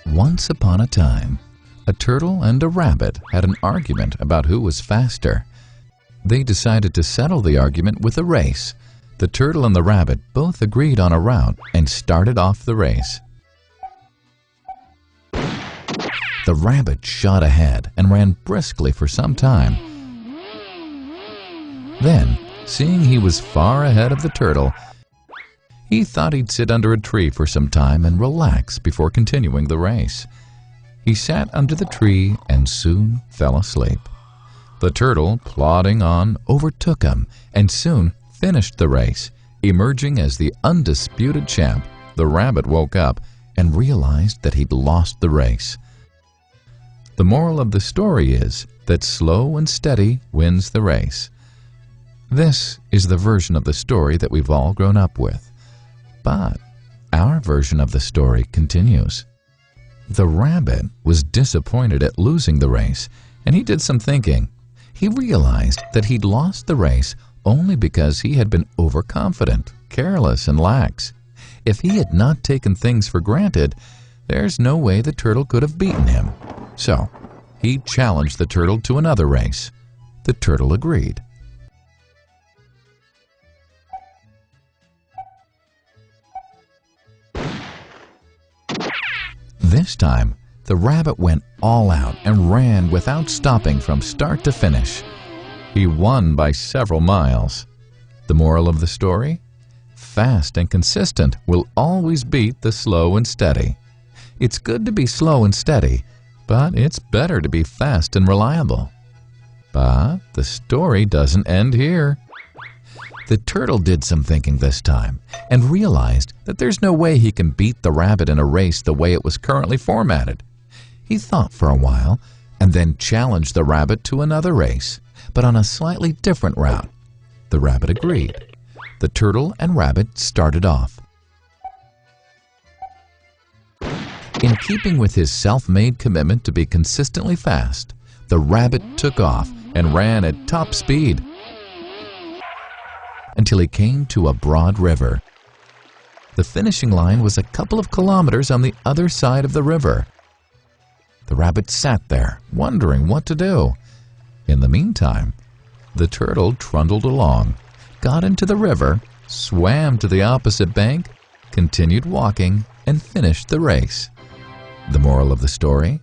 Once upon a time, a turtle and a rabbit had an argument about who was faster. They decided to settle the argument with a race. The turtle and the rabbit both agreed on a route and started off the race. The rabbit shot ahead and ran briskly for some time. Then, seeing he was far ahead of the turtle, he thought he'd sit under a tree for some time and relax before continuing the race. He sat under the tree and soon fell asleep. The turtle, plodding on, overtook him and soon finished the race. Emerging as the undisputed champ, the rabbit woke up and realized that he'd lost the race. The moral of the story is that slow and steady wins the race. This is the version of the story that we've all grown up with. But our version of the story continues. The rabbit was disappointed at losing the race, and he did some thinking. He realized that he'd lost the race only because he had been overconfident, careless, and lax. If he had not taken things for granted, there's no way the turtle could have beaten him. So, he challenged the turtle to another race. The turtle agreed. This time, the rabbit went all out and ran without stopping from start to finish. He won by several miles. The moral of the story? Fast and consistent will always beat the slow and steady. It's good to be slow and steady, but it's better to be fast and reliable. But the story doesn't end here. The turtle did some thinking this time and realized that there's no way he can beat the rabbit in a race the way it was currently formatted. He thought for a while and then challenged the rabbit to another race, but on a slightly different route. The rabbit agreed. The turtle and rabbit started off. In keeping with his self-made commitment to be consistently fast, the rabbit took off and ran at top speed until he came to a broad river. The finishing line was a couple of kilometers on the other side of the river. The rabbit sat there, wondering what to do. In the meantime, the turtle trundled along, got into the river, swam to the opposite bank, continued walking, and finished the race. The moral of the story?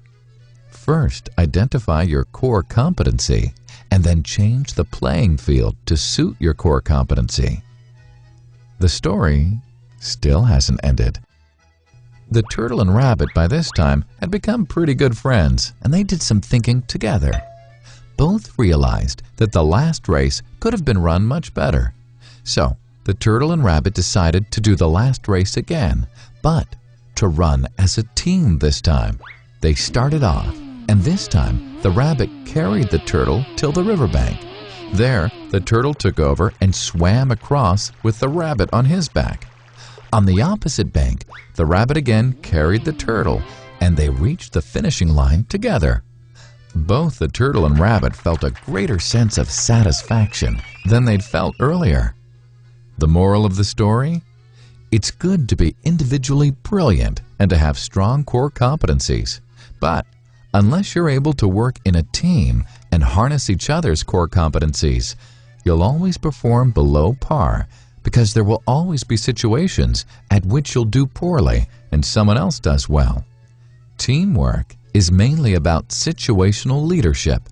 First, identify your core competency, and then change the playing field to suit your core competency. The story still hasn't ended. The turtle and rabbit by this time had become pretty good friends, and they did some thinking together. Both realized that the last race could have been run much better. So, the turtle and rabbit decided to do the last race again, but to run as a team this time. They started off, and this time the rabbit carried the turtle till the riverbank. There, the turtle took over and swam across with the rabbit on his back. On the opposite bank, the rabbit again carried the turtle, and they reached the finishing line together. Both the turtle and rabbit felt a greater sense of satisfaction than they'd felt earlier. The moral of the story? It's good to be individually brilliant and to have strong core competencies. But unless you're able to work in a team and harness each other's core competencies, you'll always perform below par, because there will always be situations at which you'll do poorly and someone else does well. Teamwork is mainly about situational leadership,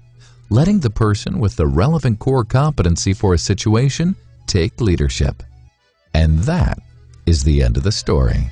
letting the person with the relevant core competency for a situation take leadership. And that is the end of the story.